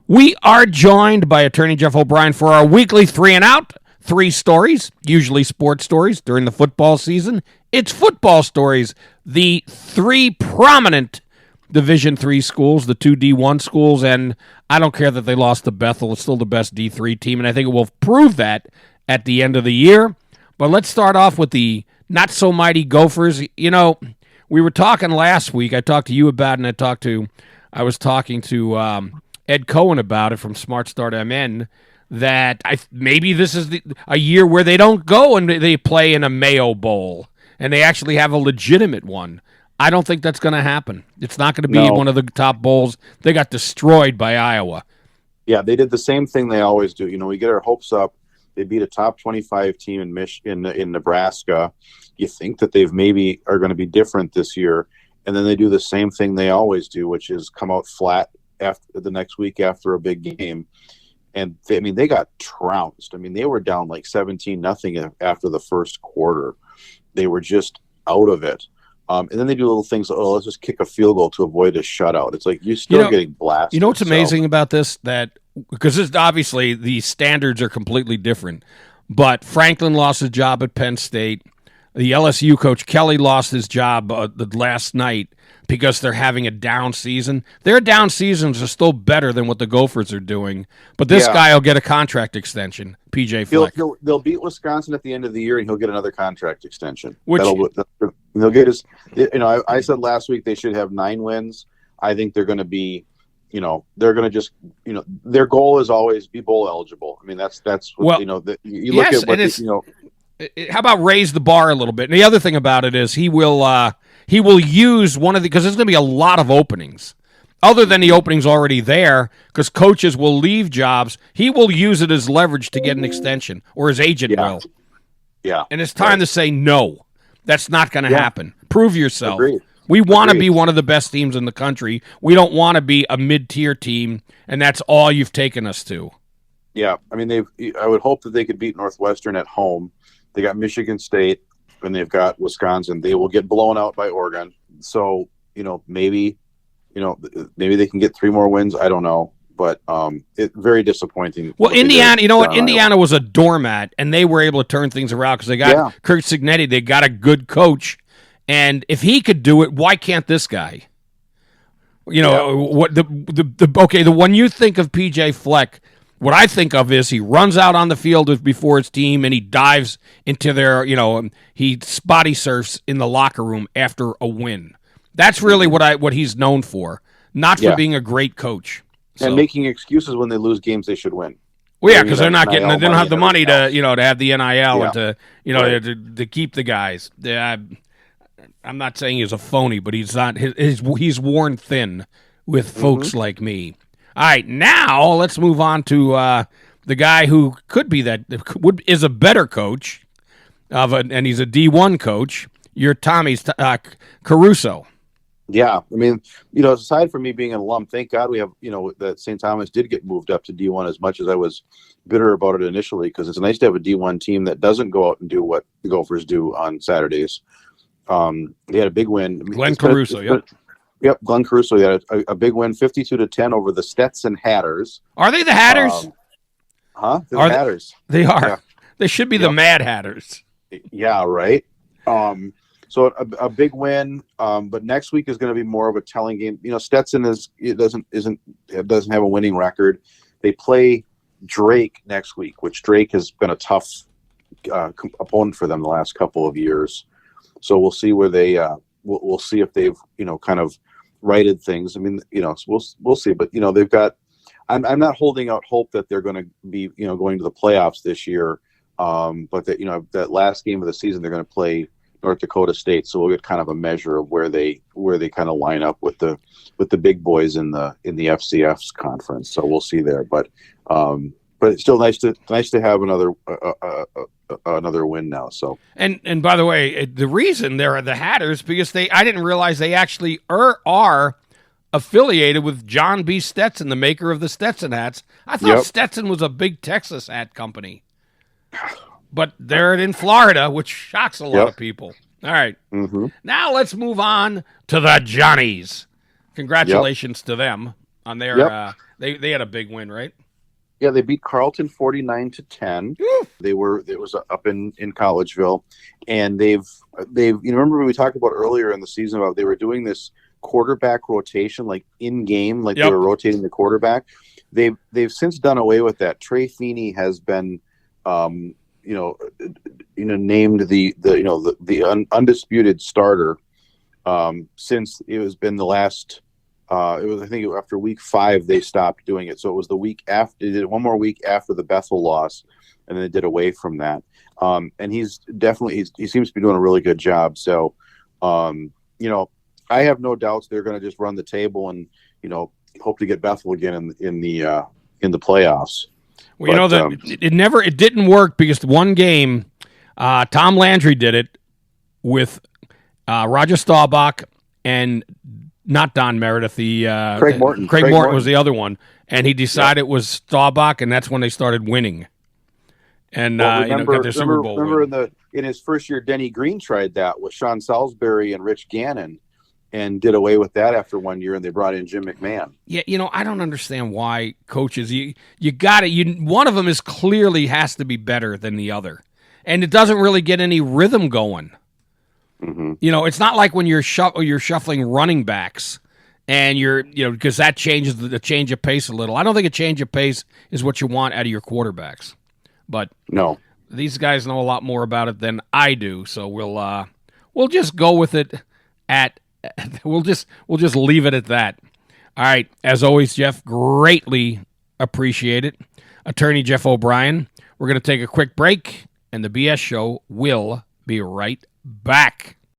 We are joined by attorney Jeff O'Brien for our weekly 3 and Out. 3 stories, usually sports stories during the football season. It's football stories. The 3 prominent Division III schools, the 2 D1 schools, and I don't care that they lost to Bethel. It's still the best D3 team, and I think it will prove that at the end of the year. But let's start off with the not-so-mighty Gophers. You know, we were talking last week. I talked to you about it, and I was talking to Ed Cohen about it from Smart Start MN, that maybe this is a year where they don't go and they play in a Mayo Bowl, and they actually have a legitimate one. I don't think that's going to happen. It's not going to be one of the top bowls. They got destroyed by Iowa. Yeah, they did the same thing they always do. You know, we get our hopes up. They beat a top 25 team in Nebraska. You think that they've maybe are going to be different this year, and then they do the same thing they always do, which is come out flat after the next week after a big game. And they got trounced. I mean, they were down like 17-0 after the first quarter. They were just out of it. And then they do little things. Oh, let's just kick a field goal to avoid a shutout. It's like you're still getting blasted. You know what's amazing about this? That because obviously the standards are completely different. But Franklin lost his job at Penn State. The LSU coach Kelly lost his job the last night because they're having a down season. Their down seasons are still better than what the Gophers are doing. But this guy will get a contract extension, PJ Fleck. They'll beat Wisconsin at the end of the year, and he'll get another contract extension. They'll get his. You know, I said last week they should have 9 wins. I think they're going to be. You know, they're going to just. You know, their goal is always be bowl eligible. I mean, that's what, you know. You look at what how about raise the bar a little bit? And the other thing about it is he will use one of the, because there's going to be a lot of openings other than the openings already there, because coaches will leave jobs. He will use it as leverage to get an extension, or his agent will. Yeah. And it's time to say no. That's not going to happen. Prove yourself. Agreed. We want to be one of the best teams in the country. We don't want to be a mid-tier team, and that's all you've taken us to. Yeah. I mean, I would hope that they could beat Northwestern at home. They got Michigan State, and they've got Wisconsin. They will get blown out by Oregon. So, maybe they can get 3 more wins. I don't know, but it's very disappointing. Well, Indiana, Indiana was a doormat, and they were able to turn things around because they got Kurt Cignetti. They got a good coach, and if he could do it, why can't this guy? What the when you think of PJ Fleck. What I think of is he runs out on the field before his team and he dives into their, he spotty surfs in the locker room after a win. That's really what he's known for, not for being a great coach. And making excuses when they lose games they should win. Well, yeah, because they don't have the money to, to have the NIL and to keep the guys. I'm not saying he's a phony, but he's not. He's worn thin with folks like me. All right, now let's move on to the guy who is a better coach, and he's a D1 coach. You're Tommy's Caruso. Yeah, I mean, aside from me being an alum, thank God we have, that St. Thomas did get moved up to D1. As much as I was bitter about it initially, because it's nice to have a D1 team that doesn't go out and do what the Gophers do on Saturdays. They had a big win. Glenn Caruso, Yep, Glenn Caruso had a big win, 52-10 over the Stetson Hatters. Are they the Hatters? They're the Hatters. They are. Yeah. They should be the Mad Hatters. Yeah, right. So a big win, but next week is going to be more of a telling game. Stetson doesn't have a winning record. They play Drake next week, which Drake has been a tough opponent for them the last couple of years. So we'll see where they. We'll see if they've kind of righted things. I mean, we'll see. But they've got. I'm not holding out hope that they're going to be going to the playoffs this year. But that that last game of the season they're going to play North Dakota State, so we'll get kind of a measure of where they kind of line up with the big boys in the FCF's conference. So we'll see there. But it's still nice to have another win now. So and by the way, the reason they're the Hatters because I didn't realize they actually are affiliated with John B. Stetson, the maker of the Stetson hats. I thought Stetson was a big Texas hat company, but they're in Florida, which shocks a lot of people. All right, now let's move on to the Johnnies. Congratulations to them. on their. Yep. They had a big win, right? Yeah, they beat Carleton 49-10. They had a big win, right? Yeah, they beat Carleton 49-10. It was up in Collegeville, and they've remember we talked about earlier in the season about they were doing this quarterback rotation like in game, like they were rotating the quarterback. They've since done away with that. Trey Feeney has been named the undisputed starter since it has been the last. It was, I think, after week 5 they stopped doing it. So it was the week after. They did it one more week after the Bethel loss, and then they did away from that. And he's definitely he seems to be doing a really good job. So, I have no doubts they're going to just run the table and hope to get Bethel again in the playoffs. Well, it didn't work because one game, Tom Landry did it with Roger Staubach and not Don Meredith. Craig Morton. Craig Morton was the other one, and he decided it was Staubach, and that's when they started winning. And got their Super Bowl. Remember in his first year, Denny Green tried that with Sean Salisbury and Rich Gannon, and did away with that after 1 year, and they brought in Jim McMahon. Yeah, I don't understand why coaches you got it. One of them is clearly has to be better than the other, and it doesn't really get any rhythm going. Mm-hmm. It's not like when you're shuffling running backs, and because that changes the change of pace a little. I don't think a change of pace is what you want out of your quarterbacks, but no, these guys know a lot more about it than I do. So we'll just go with it we'll just leave it at that. All right, as always, Jeff, greatly appreciate it. Attorney Jeff O'Brien. We're going to take a quick break, and the BS Show will be right back.